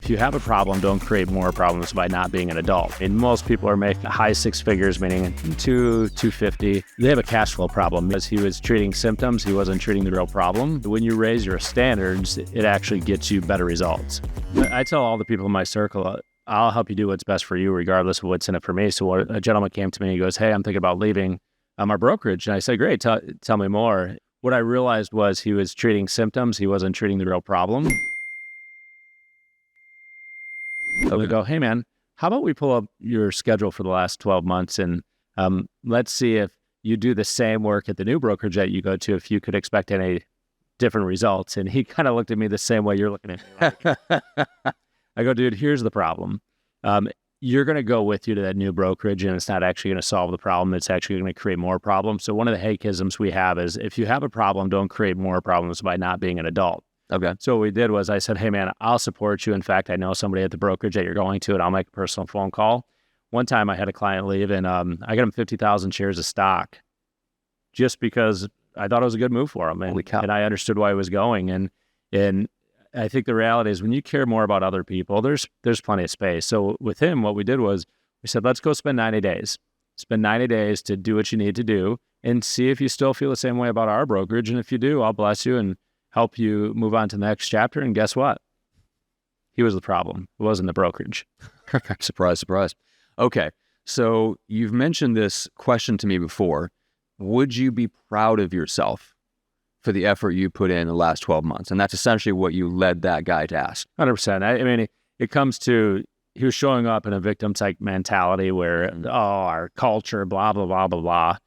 if you have a problem, don't create more problems by not being an adult. And most people are making high six figures, meaning 250. They have a cash flow problem because he was treating symptoms. He wasn't treating the real problem. When you raise your standards, it actually gets you better results. I tell all the people in my circle, I'll help you do what's best for you, regardless of what's in it for me. So a gentleman came to me and he goes, hey, I'm thinking about leaving our brokerage. And I said, great, tell me more. What I realized was he was treating symptoms. He wasn't treating the real problem. So we go, hey man, how about we pull up your schedule for the last 12 months and let's see if you do the same work at the new brokerage that you go to, if you could expect any different results. And he kind of looked at me the same way you're looking at me. Like, I go, dude, here's the problem. You're going to go with you to that new brokerage and it's not actually going to solve the problem. It's actually going to create more problems. So one of the Hakeisms we have is if you have a problem, don't create more problems by not being an adult. Okay. So what we did was I said, hey man, I'll support you. In fact, I know somebody at the brokerage that you're going to and I'll make a personal phone call. One time I had a client leave and I got him 50,000 shares of stock just because I thought it was a good move for him. And I understood why he was going. And I think the reality is when you care more about other people, there's plenty of space. So with him, what we did was we said, let's go spend 90 days. Spend 90 days to do what you need to do and see if you still feel the same way about our brokerage. And if you do, I'll bless you and help you move on to the next chapter. And guess what? He was the problem. It wasn't the brokerage. Surprise, surprise. Okay. So you've mentioned this question to me before. Would you be proud of yourself for the effort you put in the last 12 months? And that's essentially what you led that guy to ask. 100%. I mean, it comes to, he was showing up in a victim-type mentality where, our culture, blah, blah, blah, blah, blah.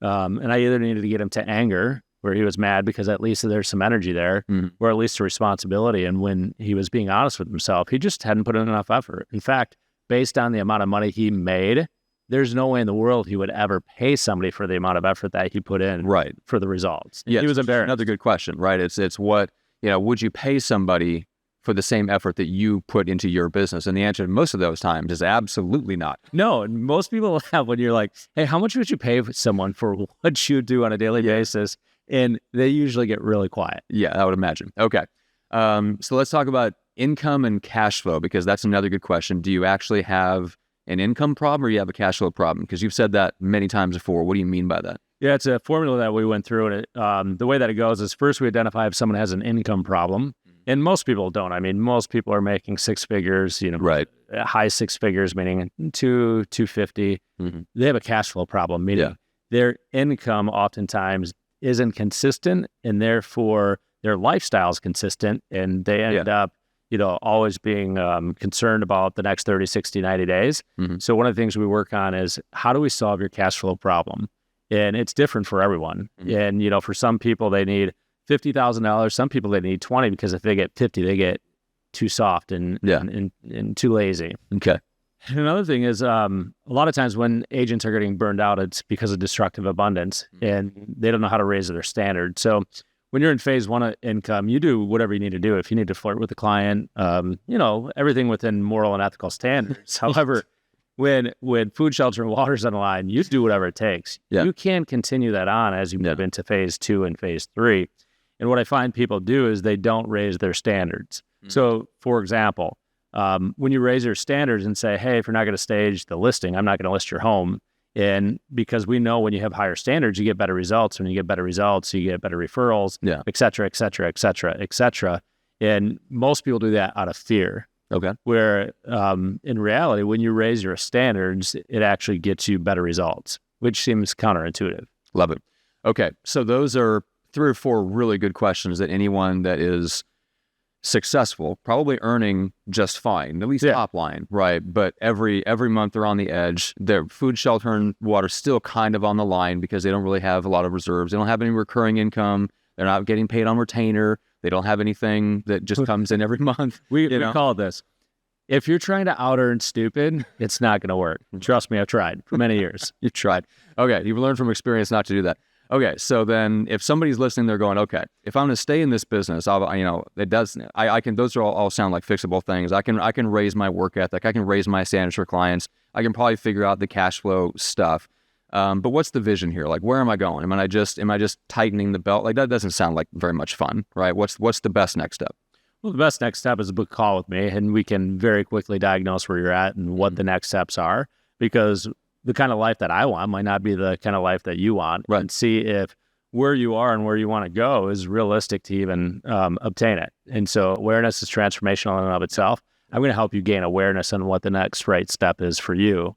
And I either needed to get him to anger, where he was mad because at least there's some energy there, or at least a responsibility. And when he was being honest with himself, he just hadn't put in enough effort. In fact, based on the amount of money he made, there's no way in the world he would ever pay somebody for the amount of effort that he put in for the results. Yes, he was embarrassed. Another good question, right? It's what, would you pay somebody for the same effort that you put into your business? And the answer most of those times is absolutely not. No, and most people have when you're like, hey, how much would you pay someone for what you do on a daily basis? And they usually get really quiet. Yeah, I would imagine. Okay. So let's talk about income and cash flow, because that's another good question. Do you actually have an income problem or you have a cash flow problem? Because you've said that many times before. What do you mean by that? Yeah, it's a formula that we went through. And the way that it goes is first we identify if someone has an income problem. And most people don't. I mean, most people are making six figures, high six figures, meaning 250. They have a cash flow problem, meaning their income oftentimes isn't consistent, and therefore their lifestyle is consistent, and they end up, always being concerned about the next 30, 60, 90 days. So one of the things we work on is how do we solve your cash flow problem? And it's different for everyone. And, for some people, they need $50,000. Some people, they need 20 because if they get 50, they get too soft and too lazy. Okay. And another thing is a lot of times when agents are getting burned out, it's because of destructive abundance and they don't know how to raise their standard. So when you're in phase one of income, you do whatever you need to do. If you need to flirt with the client, everything within moral and ethical standards. However, when food, shelter, and water is on the line, you do whatever it takes. You can continue that on as you move into phase 2 and phase 3. And what I find people do is they don't raise their standards. So for example, when you raise your standards and say, hey, if you're not going to stage the listing, I'm not going to list your home. And because we know when you have higher standards, you get better results. When you get better results, you get better referrals, et cetera, et cetera, et cetera, et cetera. And most people do that out of fear. Okay. Where in reality, when you raise your standards, it actually gets you better results, which seems counterintuitive. Love it. Okay. So those are 3 or 4 really good questions that anyone that is successful, probably earning just fine, at least top line, right? But every month they're on the edge. Their food, shelter, and water still kind of on the line because they don't really have a lot of reserves. They don't have any recurring income. They're not getting paid on retainer. They don't have anything that just comes in every month. We call this, if you're trying to out-earn stupid, it's not going to work. Trust me, I've tried for many years. You've tried. Okay, you've learned from experience not to do that. Okay, so then if somebody's listening, they're going, okay, if I'm going to stay in this business, I can, those are all sound like fixable things. I can raise my work ethic. I can raise my standards for clients. I can probably figure out the cash flow stuff. But what's the vision here? Like, where am I going? Am I just tightening the belt? Like, that doesn't sound like very much fun, right? What's the best next step? Well, the best next step is to book a call with me, and we can very quickly diagnose where you're at and what the next steps are, because the kind of life that I want might not be the kind of life that you want, Right. and see if where you are and where you want to go is realistic to even obtain it. And so awareness is transformational in and of itself. I'm going to help you gain awareness on what the next right step is for you.